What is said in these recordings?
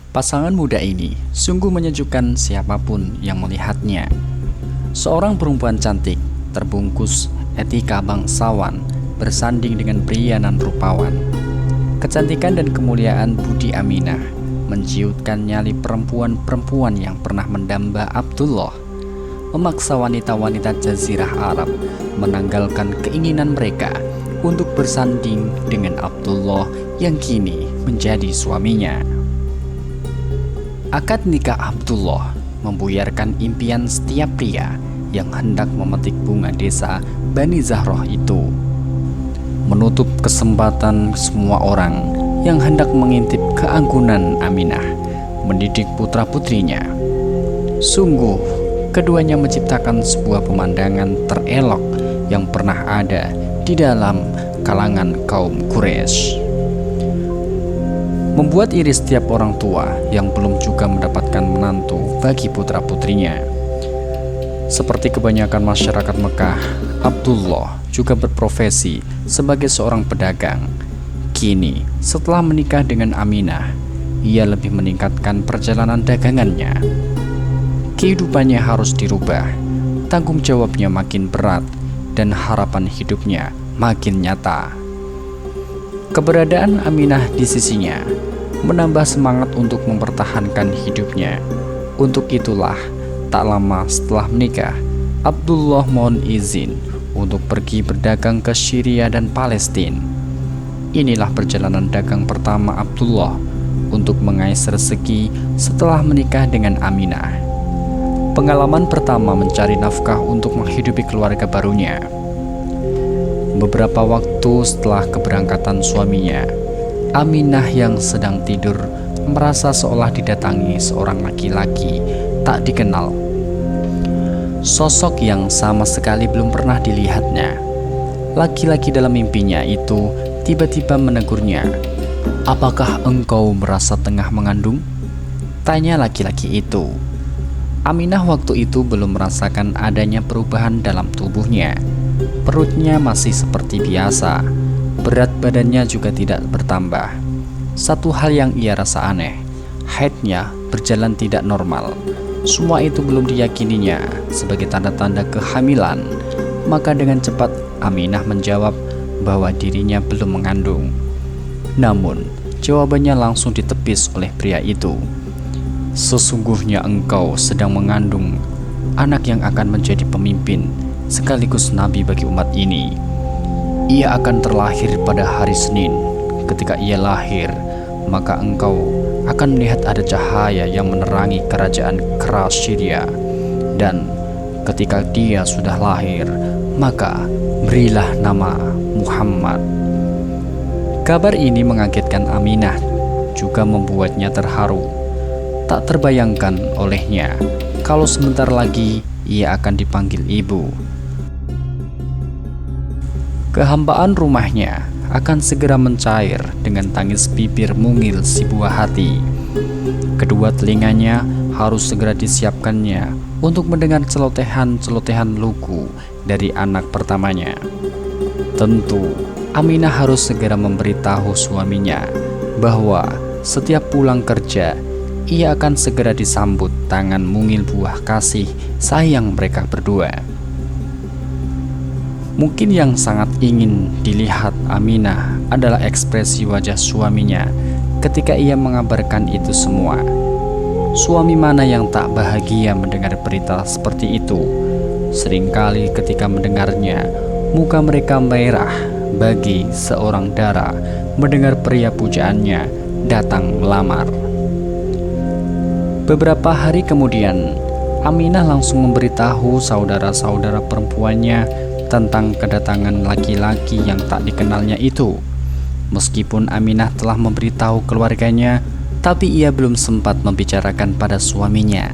Pasangan muda ini sungguh menyejukkan siapapun yang melihatnya. Seorang perempuan cantik, terbungkus etika bangsawan, bersanding dengan pria nan rupawan. Kecantikan dan kemuliaan budi Aminah menciutkan nyali perempuan-perempuan yang pernah mendamba Abdullah, memaksa wanita-wanita Jazirah Arab menanggalkan keinginan mereka untuk bersanding dengan Abdullah yang kini menjadi suaminya. Akad nikah Abdullah membuyarkan impian setiap pria yang hendak memetik bunga desa Bani Zahroh itu, menutup kesempatan semua orang yang hendak mengintip keangkunan Aminah mendidik putra-putrinya. Sungguh, keduanya menciptakan sebuah pemandangan terelok yang pernah ada di dalam kalangan kaum Quraisy, membuat iri setiap orang tua yang belum juga mendapatkan menantu bagi putra-putrinya. Seperti kebanyakan masyarakat Mekah, Abdullah juga berprofesi sebagai seorang pedagang. Kini, setelah menikah dengan Aminah, ia lebih meningkatkan perjalanan dagangannya. Kehidupannya harus dirubah, tanggung jawabnya makin berat, dan harapan hidupnya makin nyata. Keberadaan Aminah di sisinya menambah semangat untuk mempertahankan hidupnya. Untuk itulah, tak lama setelah menikah, Abdullah mohon izin untuk pergi berdagang ke Syria dan Palestina. Inilah perjalanan dagang pertama Abdullah untuk mengais rezeki setelah menikah dengan Aminah. Pengalaman pertama mencari nafkah untuk menghidupi keluarga barunya. Beberapa waktu setelah keberangkatan suaminya, Aminah yang sedang tidur merasa seolah didatangi seorang laki-laki tak dikenal. Sosok yang sama sekali belum pernah dilihatnya. Laki-laki dalam mimpinya itu tiba-tiba menegurnya. "Apakah engkau merasa tengah mengandung?" tanya laki-laki itu. Aminah waktu itu belum merasakan adanya perubahan dalam tubuhnya. Perutnya masih seperti biasa, berat badannya juga tidak bertambah. Satu hal yang ia rasa aneh, haidnya berjalan tidak normal. Semua itu belum diyakininya sebagai tanda-tanda kehamilan. Maka dengan cepat Aminah menjawab bahwa dirinya belum mengandung. Namun, jawabannya langsung ditepis oleh pria itu. "Sesungguhnya engkau sedang mengandung anak yang akan menjadi pemimpin sekaligus nabi bagi umat ini. Ia akan terlahir pada hari Senin. Ketika ia lahir, maka engkau akan melihat ada cahaya yang menerangi kerajaan keras Syria. Dan ketika dia sudah lahir, maka berilah nama Muhammad." Kabar ini mengagetkan Aminah, juga membuatnya terharu. Tak terbayangkan olehnya kalau sebentar lagi ia akan dipanggil ibu. Kehambaan rumahnya akan segera mencair dengan tangis bibir mungil si buah hati. Kedua telinganya harus segera disiapkannya untuk mendengar celotehan-celotehan lugu dari anak pertamanya. Tentu, Aminah harus segera memberitahu suaminya bahwa setiap pulang kerja, ia akan segera disambut tangan mungil buah kasih sayang mereka berdua. Mungkin yang sangat ingin dilihat Aminah adalah ekspresi wajah suaminya ketika ia mengabarkan itu semua. Suami mana yang tak bahagia mendengar berita seperti itu? Seringkali ketika mendengarnya, muka mereka merah bagi seorang dara mendengar pria pujaannya datang melamar. Beberapa hari kemudian, Aminah langsung memberitahu saudara-saudara perempuannya tentang kedatangan laki-laki yang tak dikenalnya itu. Meskipun Aminah telah memberitahu keluarganya, tapi ia belum sempat membicarakan pada suaminya.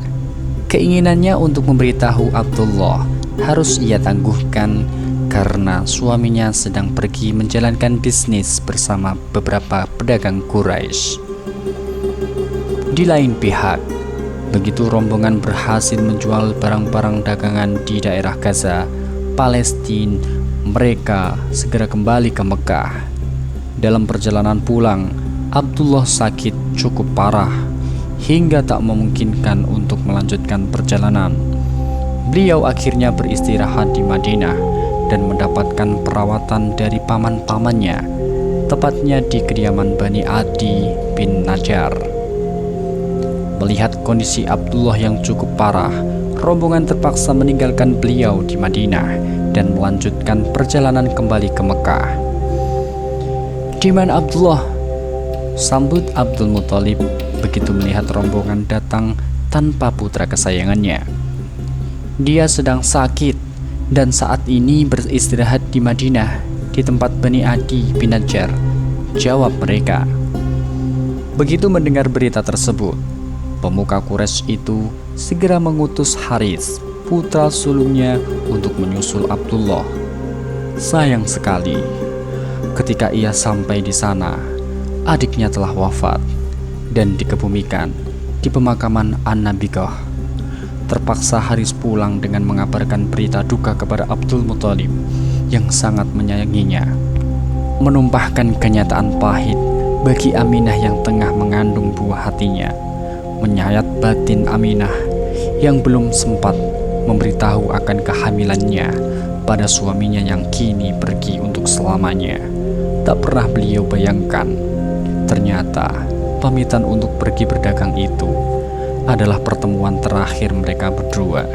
Keinginannya untuk memberitahu Abdullah harus ia tangguhkan karena suaminya sedang pergi menjalankan bisnis bersama beberapa pedagang Quraisy. Di lain pihak, begitu rombongan berhasil menjual barang-barang dagangan di daerah Gaza, Palestina, mereka segera kembali ke Mekah. Dalam perjalanan pulang, Abdullah sakit cukup parah. hingga tak memungkinkan untuk melanjutkan perjalanan. Beliau akhirnya beristirahat di Madinah dan mendapatkan perawatan dari paman-pamannya, tepatnya di kediaman Bani Adi bin Najjar. Melihat kondisi Abdullah yang cukup parah, rombongan terpaksa meninggalkan beliau di Madinah dan melanjutkan perjalanan kembali ke Mekah. "Di mana Abdullah?" sambut Abdul Muthalib begitu melihat rombongan datang tanpa putra kesayangannya. "Dia sedang sakit dan saat ini beristirahat di Madinah di tempat Bani Adi bin Najjar," jawab mereka. Begitu mendengar berita tersebut, pemuka Quraisy itu segera mengutus Haris, putra sulungnya, untuk menyusul Abdullah. Sayang sekali, ketika ia sampai di sana, adiknya telah wafat dan dikebumikan di pemakaman An-Nabiqah. Terpaksa Haris pulang dengan mengabarkan berita duka kepada Abdul Muthalib yang sangat menyayanginya, menumpahkan kenyataan pahit bagi Aminah yang tengah mengandung buah hatinya, menyayat batin Aminah yang belum sempat memberitahu akan kehamilannya pada suaminya yang kini pergi untuk selamanya. Tak pernah beliau bayangkan, ternyata pamitan untuk pergi berdagang itu adalah pertemuan terakhir mereka berdua.